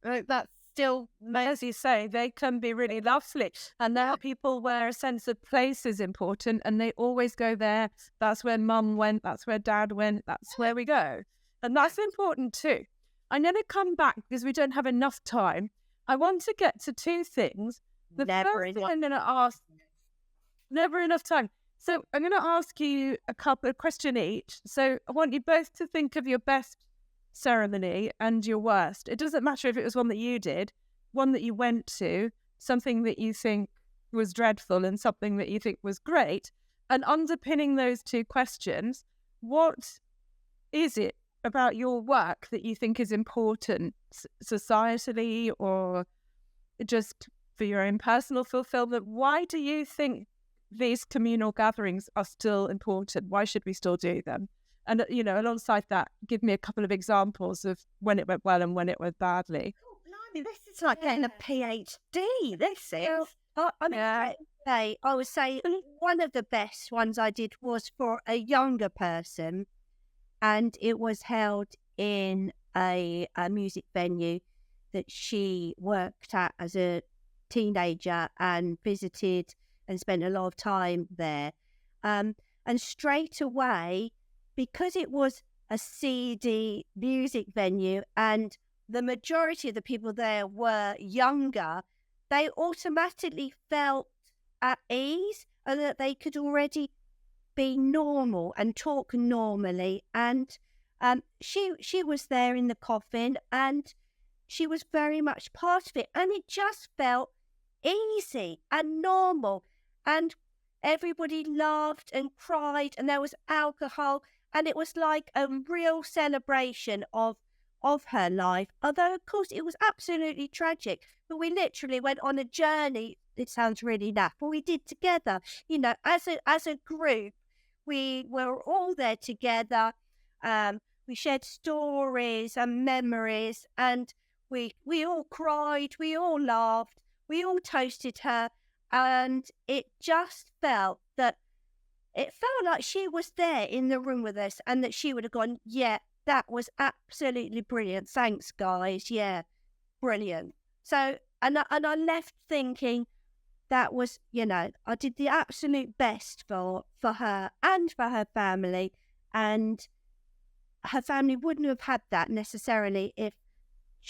That's still, as you say, they can be really lovely. And now people where a sense of place is important and they always go there. That's where mum went. That's where dad went. That's where we go. And that's important too. I'm going to come back because we don't have enough time. I want to get to two things. The first thing I'm going to ask, never enough time. So I'm going to ask you a question each. So I want you both to think of your best ceremony and your worst. It doesn't matter if it was one that you did, one that you went to, something that you think was dreadful and something that you think was great. And underpinning those two questions, what is it about your work that you think is important societally or just for your own personal fulfillment? Why do you think these communal gatherings are still important? Why should we still do them? And, alongside that, give me a couple of examples of when it went well and when it went badly. Oh, blimey, this is like getting a PhD, this is. I would say one of the best ones I did was for a younger person, and it was held in a music venue that she worked at as a teenager and visited and spent a lot of time there. And straight away, because it was a seedy music venue and the majority of the people there were younger, they automatically felt at ease and that they could already be normal and talk normally. And she was there in the coffin and she was very much part of it. And it just felt easy and normal. And everybody laughed and cried and there was alcohol. And it was like a real celebration of her life. Although, of course, it was absolutely tragic. But we literally went on a journey. It sounds really naff, but we did together. As a group, we were all there together. We shared stories and memories, and we all cried. We all laughed. We all toasted her, and it just felt that. It felt like she was there in the room with us and that she would have gone, yeah, that was absolutely brilliant. Thanks, guys. Yeah, brilliant. So, and I left thinking that was, I did the absolute best for her and for her family. And her family wouldn't have had that necessarily if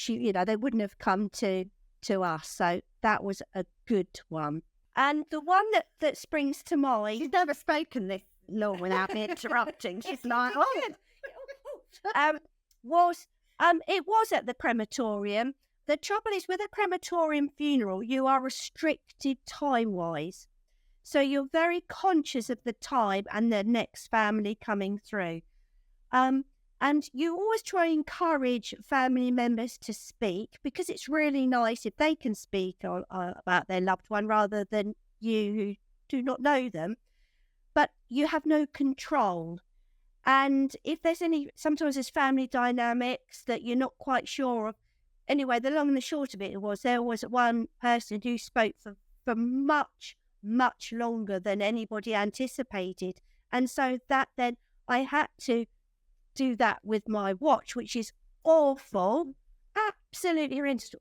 they wouldn't have come to us. So that was a good one. And the one that springs to mind... She's never spoken this long without me interrupting. She's like, it was at the crematorium. The trouble is with a crematorium funeral, you are restricted time-wise. So you're very conscious of the time and the next family coming through. And you always try and encourage family members to speak because it's really nice if they can speak about their loved one rather than you who do not know them. But you have no control. And if there's sometimes there's family dynamics that you're not quite sure of. Anyway, the long and the short of it was there was one person who spoke for much, much longer than anybody anticipated. And so that then I had to do that with my watch, which is awful, absolutely horrendous.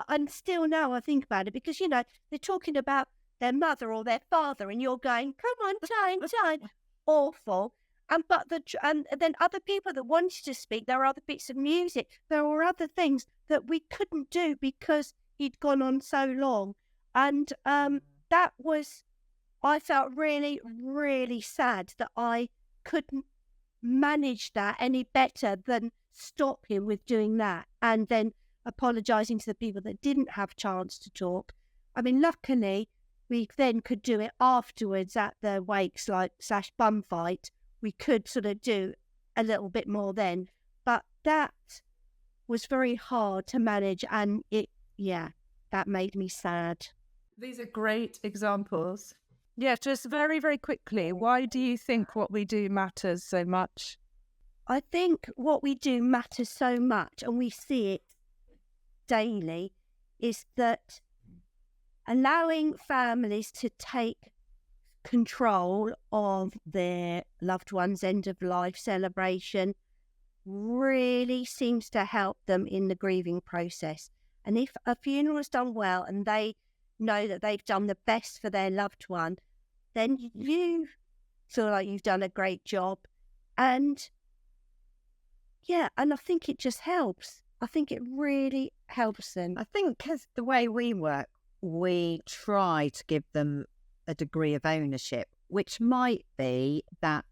And still now I think about it because, they're talking about their mother or their father and you're going, come on, time, awful. And then other people that wanted to speak, there were other bits of music, there were other things that we couldn't do because he'd gone on so long. And that was, I felt really, really sad that I couldn't manage that any better than stop him with doing that and then apologising to the people that didn't have chance to talk. I mean, luckily, we then could do it afterwards at the wakes, / bum fight. We could sort of do a little bit more then. But that was very hard to manage and that made me sad. These are great examples. Yeah, just very, very quickly, why do you think what we do matters so much? I think what we do matters so much, and we see it daily, is that allowing families to take control of their loved one's end of life celebration really seems to help them in the grieving process. And if a funeral is done well and they know that they've done the best for their loved one, then you feel like you've done a great job. And I think it just helps. I think it really helps them. I think because the way we work, we try to give them a degree of ownership, which might be that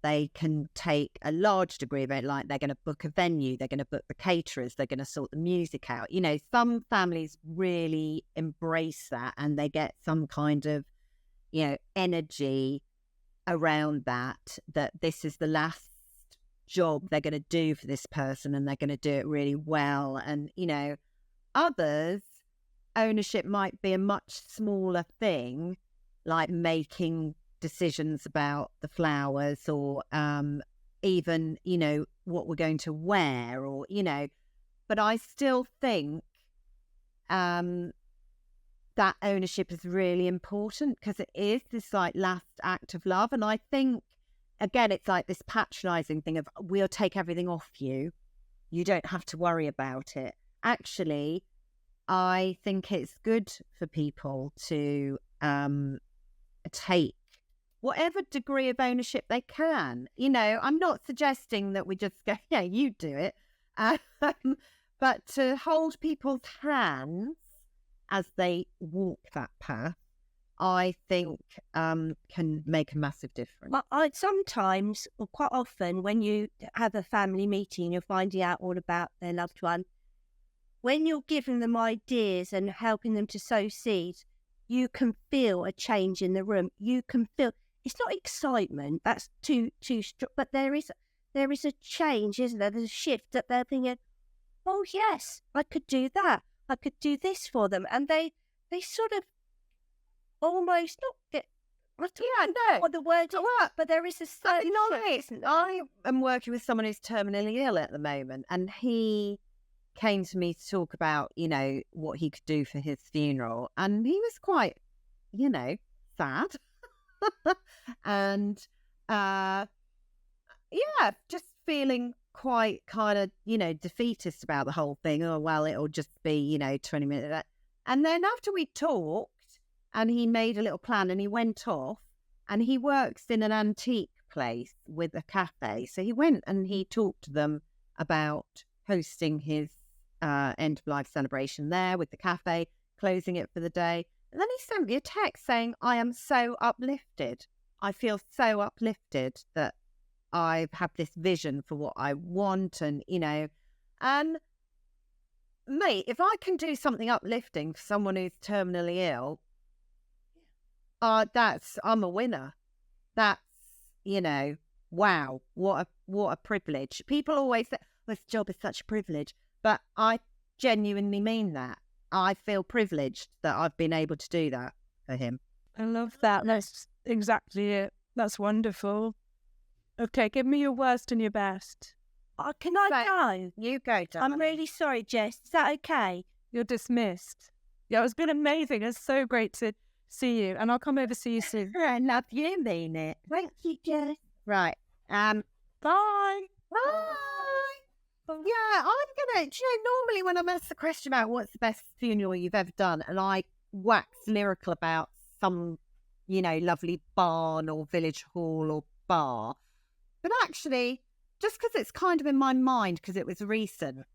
they can take a large degree of it, like they're going to book a venue, they're going to book the caterers, they're going to sort the music out. You know, some families really embrace that and they get some kind of, you know, energy around that this is the last job they're going to do for this person and they're going to do it really well. And, you know, others, ownership might be a much smaller thing, like making decisions about the flowers or even, you know, what we're going to wear or, you know, but I still think that ownership is really important because it is this like last act of love. And I think, again, it's like this patronising thing of we'll take everything off you. You don't have to worry about it. Actually, I think it's good for people to take whatever degree of ownership they can. You know, I'm not suggesting that we just go, yeah, you do it. But to hold people's hands as they walk that path, I think can make a massive difference. But I sometimes, or quite often, when you have a family meeting, you're finding out all about their loved one. When you're giving them ideas and helping them to sow seeds, you can feel a change in the room. You can feel, it's not excitement, that's too strong, but there is a change, isn't there? There's a shift that they're thinking, oh yes, I could do that. I could do this for them. And they sort of almost not get, I don't know what the word is, but there is a certain shift. I am working with someone who's terminally ill at the moment, and he came to me to talk about, you know, what he could do for his funeral, and he was quite, you know, sad and just feeling quite kind of, you know, defeatist about the whole thing. Oh well, it'll just be, you know, 20 minutes. And then after we talked and he made a little plan and he went off, and he works in an antique place with a cafe, so he went and he talked to them about hosting his end of life celebration there with the cafe, closing it for the day. And then he sent me a text saying, I am so uplifted. I feel so uplifted that I have this vision for what I want. And, you know, and mate, if I can do something uplifting for someone who's terminally ill, I'm a winner. That's, you know, wow, what a privilege. People always say, this job is such a privilege. But I genuinely mean that. I feel privileged that I've been able to do that for him. I love that. That's exactly it. That's wonderful. Okay, give me your worst and your best. Can I go? You go, darling. I'm really sorry, Jess. Is that okay? You're dismissed. Yeah, it's been amazing. It's so great to see you. And I'll come over see you soon. I love you, mean it. Thank you, Jess. Right. Bye. Bye. Yeah, I'm going to, you know, normally when I'm asked the question about what's the best funeral you've ever done, and I wax lyrical about some, you know, lovely barn or village hall or bar. But actually, just because it's kind of in my mind, because it was recent,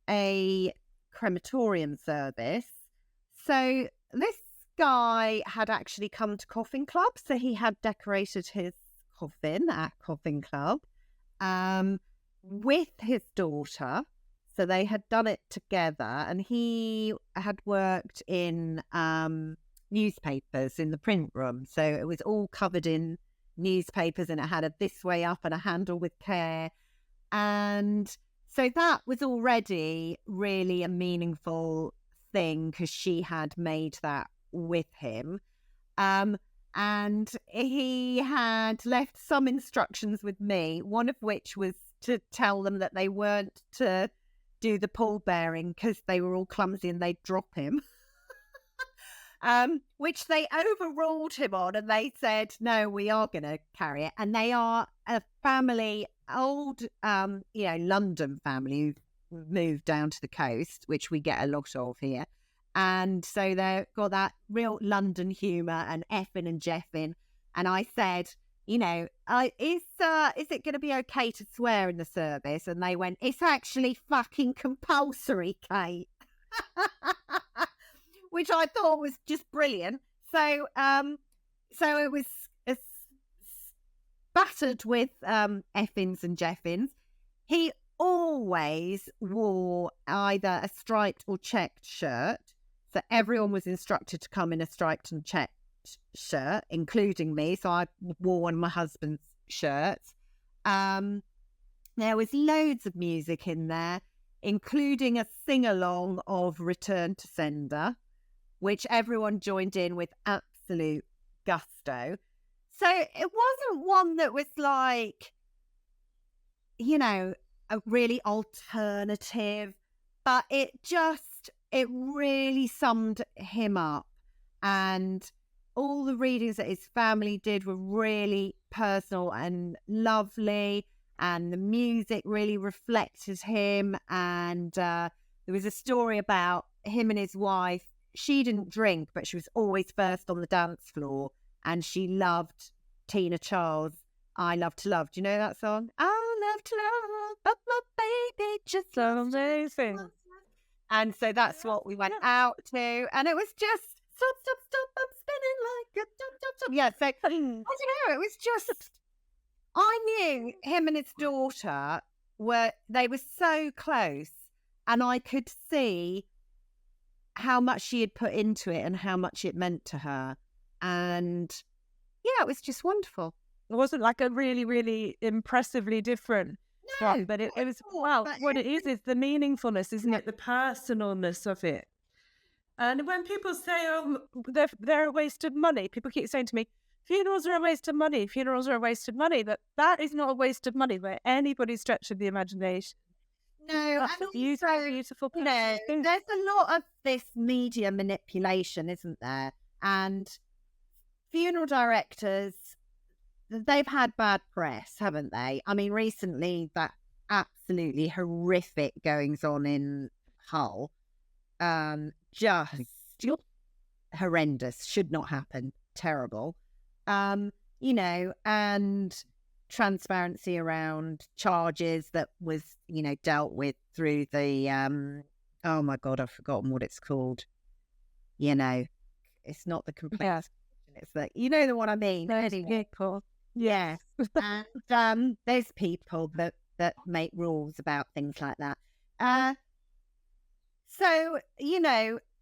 a crematorium service. So this guy had actually come to Coffin Club. So he had decorated his coffin at Coffin Club. With his daughter, so they had done it together, and he had worked in newspapers in the print room, so it was all covered in newspapers, and it had a this way up and a handle with care, and so that was already really a meaningful thing because she had made that with him. and he had left some instructions with me, one of which was to tell them that they weren't to do the pallbearing because they were all clumsy and they'd drop him. Which they overruled him on, and they said, no, we are going to carry it. And they are a family, old, London family who moved down to the coast, which we get a lot of here. And so they've got that real London humour and effing and jeffing. And I said, is it going to be okay to swear in the service? And they went, it's actually fucking compulsory, Kate. Which I thought was just brilliant. So it was spattered with effins and jeffins. He always wore either a striped or checked shirt. So everyone was instructed to come in a striped and checked shirt, including me. So I wore one of my husband's shirts. There was loads of music in there, including a sing-along of Return to Sender, which everyone joined in with absolute gusto. So it wasn't one that was like, a really alternative, but it really summed him up. And all the readings that his family did were really personal and lovely, and the music really reflected him. And there was a story about him and his wife. She didn't drink, but she was always first on the dance floor, and she loved Tina Charles' I Love to Love. Do you know that song? I love to love, but my baby just So amazing. And so that's what we went out to, and it was just stop, I'm spinning like a stop. Yeah, so I don't know, it was just, I knew him and his daughter were so close, and I could see how much she had put into it and how much it meant to her. And yeah, it was just wonderful. It wasn't like a really, really impressively different one, but it was, what it is the meaningfulness, isn't it? The personalness of it. And when people say, they're a waste of money, people keep saying to me, funerals are a waste of money, but that is not a waste of money by anybody's stretch of the imagination. No, that's and beautiful. There's a lot of this media manipulation, isn't there? And funeral directors, they've had bad press, haven't they? I mean, recently, that absolutely horrific goings on in Hull, just horrendous, should not happen, terrible. And transparency around charges that was, dealt with through the, oh my God, I've forgotten what it's called. It's not the complaint. It's the, the one I mean. People. Yes. And there's people that make rules about things like that. So,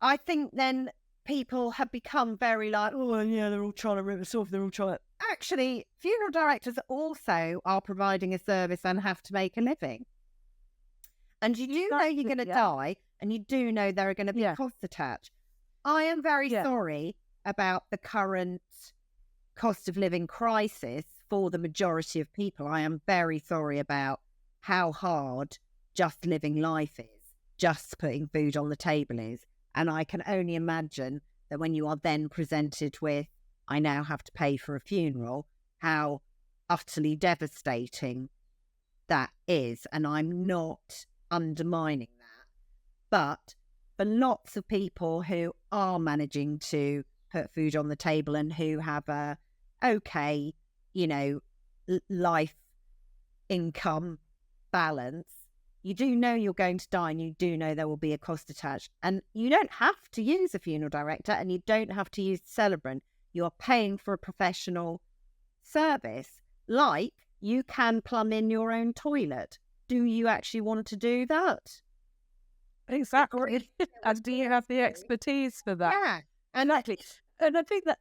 I think then people have become very like, oh, yeah, they're all trying to rip us off. Actually, funeral directors also are providing a service and have to make a living. And you do know you're going to die, and you do know there are going to be costs attached. I am very sorry about the current cost of living crisis for the majority of people. I am very sorry about how hard just living life is, just putting food on the table is. And I can only imagine that when you are then presented with, I now have to pay for a funeral, how utterly devastating that is. And I'm not undermining that. But for lots of people who are managing to put food on the table and who have a okay, life income balance, you do know you're going to die, and you do know there will be a cost attached. And you don't have to use a funeral director, and you don't have to use Celebrant. You are paying for a professional service. Like, you can plumb in your own toilet. Do you actually want to do that? Exactly. And do you have the expertise for that? Yeah. Exactly. And I think that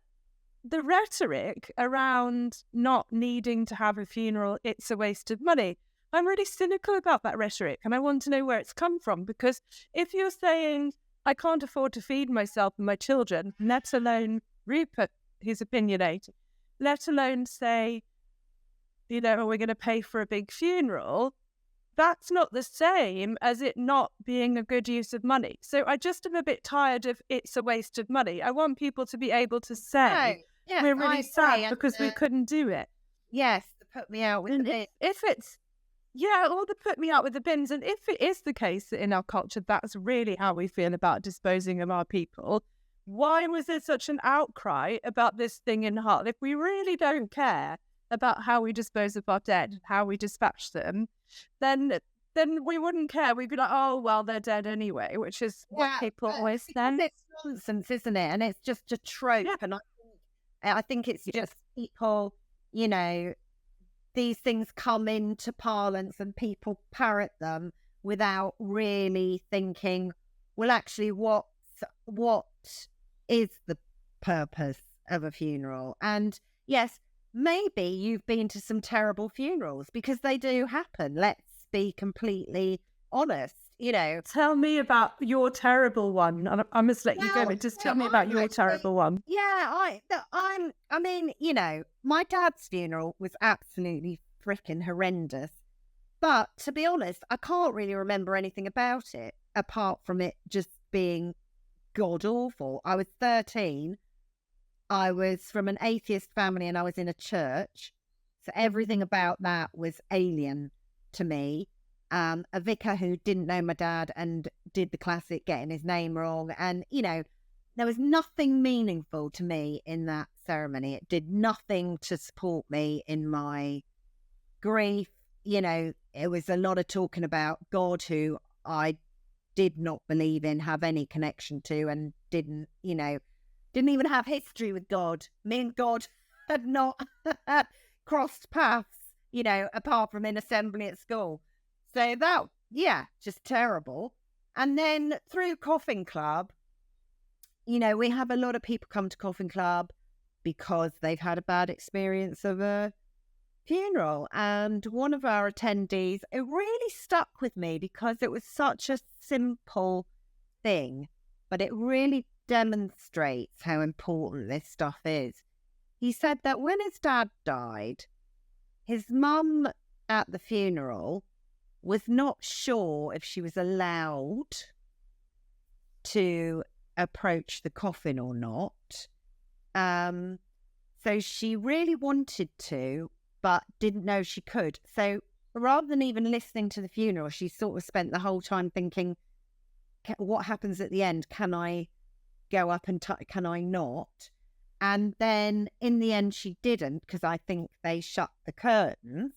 the rhetoric around not needing to have a funeral, it's a waste of money, I'm really cynical about that rhetoric, and I want to know where it's come from. Because if you're saying, I can't afford to feed myself and my children, let alone Rupert who's opinionated, let alone say, we're going to pay for a big funeral. That's not the same as it not being a good use of money. So I just am a bit tired of it's a waste of money. I want people to be able to say, yes, we're really sad and, because we couldn't do it. Yes, put me out with the bins. If it's, or the put me out with the bins. And if it is the case that in our culture, that's really how we feel about disposing of our people, why was there such an outcry about this thing in Hull? If we really don't care about how we dispose of our dead and how we dispatch them, then we wouldn't care. We'd be like, oh, well, they're dead anyway, which is what people always say. It's nonsense, isn't it? And it's just a trope. Yeah. And I think it's just people, these things come into parlance and people parrot them without really thinking, well, actually, what is the purpose of a funeral? And yes, maybe you've been to some terrible funerals, because they do happen. Let's be completely honest. Tell me about your terrible one. I must let you go, but just tell me about your terrible one. Yeah, my dad's funeral was absolutely freaking horrendous. But to be honest, I can't really remember anything about it apart from it just being god awful. I was 13. I was from an atheist family and I was in a church. So everything about that was alien to me. A vicar who didn't know my dad and did the classic getting his name wrong. And, there was nothing meaningful to me in that ceremony. It did nothing to support me in my grief. It was a lot of talking about God, who I did not believe in, have any connection to, and didn't even have history with God. Me and God had not crossed paths, apart from in assembly at school. So that, just terrible. And then through Coffin Club, we have a lot of people come to Coffin Club because they've had a bad experience of a funeral. And one of our attendees, it really stuck with me because it was such a simple thing, but it really demonstrates how important this stuff is. He said that when his dad died, his mum at the funeral was not sure if she was allowed to approach the coffin or not. So she really wanted to, but didn't know she could. So rather than even listening to the funeral, she sort of spent the whole time thinking, what happens at the end? Can I go up and can I not? And then in the end she didn't, because I think they shut the curtains.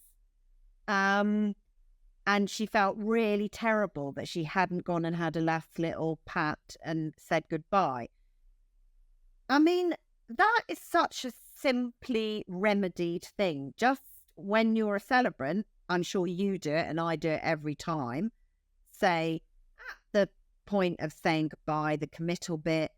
And she felt really terrible that she hadn't gone and had a last little pat and said goodbye. I mean, that is such a simply remedied thing. Just when you're a celebrant, I'm sure you do it and I do it every time, say at the point of saying goodbye, the committal bit,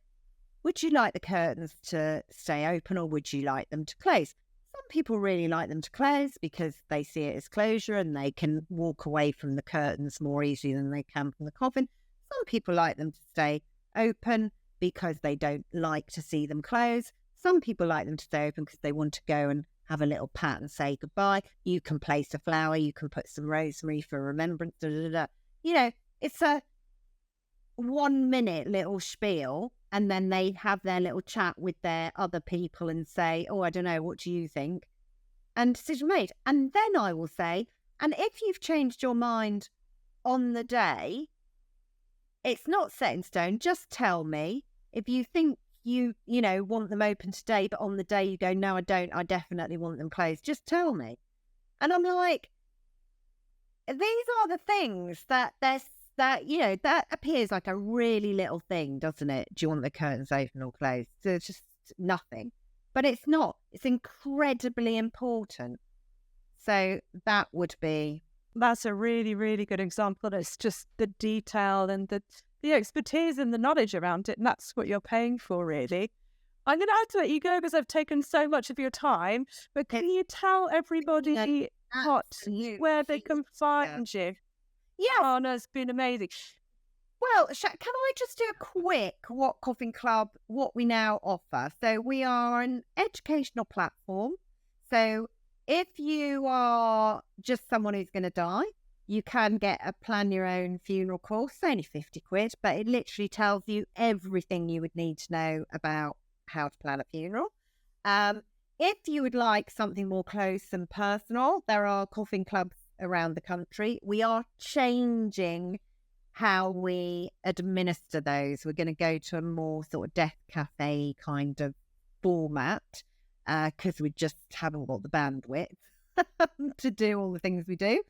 would you like the curtains to stay open or would you like them to close? Some people really like them to close because they see it as closure and they can walk away from the curtains more easily than they can from the coffin. Some people like them to stay open because they don't like to see them close. Some people like them to stay open because they want to go and have a little pat and say goodbye. You can place a flower, you can put some rosemary for remembrance, it's a 1 minute little spiel. And then they have their little chat with their other people and say, oh, I don't know, what do you think? And decision made. And then I will say, and if you've changed your mind on the day, it's not set in stone. Just tell me. If you think you want them open today, but on the day you go, no, I don't. I definitely want them closed. Just tell me. And I'm like, these are the things that that appears like a really little thing, doesn't it? Do you want the curtains open or closed? So it's just nothing. But it's not. It's incredibly important. So that's a really, really good example. It's just the detail and the expertise and the knowledge around it. And that's what you're paying for, really. I'm going to have to let you go because I've taken so much of your time. But can you tell everybody where they can find you? Yeah. Oh, no, it's been amazing. Well, can I just do a quick what Coffin Club, what we now offer? So we are an educational platform. So if you are just someone who's going to die, you can get a plan your own funeral course. It's only 50 quid, but it literally tells you everything you would need to know about how to plan a funeral. If you would like something more close and personal, there are coffin clubs around the country. We are changing how we administer those. We're going to go to a more sort of death cafe kind of format because we just haven't got the bandwidth to do all the things we do.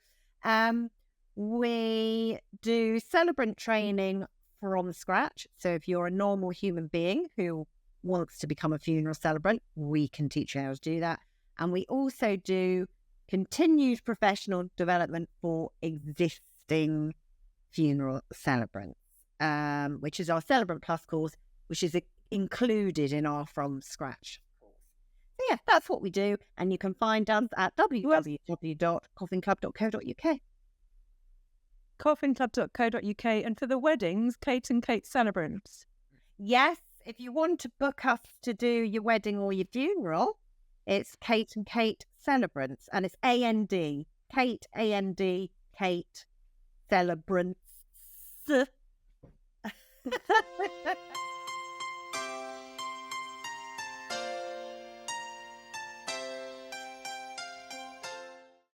We do celebrant training from scratch. So if you're a normal human being who wants to become a funeral celebrant, we can teach you how to do that. And we also do continued professional development for existing funeral celebrants, which is our Celebrant Plus course, which is included in our From Scratch course. So yeah, that's what we do. And you can find us at www.coffinclub.co.uk. Coffinclub.co.uk. And for the weddings, Kate and Kate Celebrants. Yes, if you want to book us to do your wedding or your funeral, it's Kate and Kate Celebrants, and it's A-N-D, Kate, A-N-D, Kate Celebrants.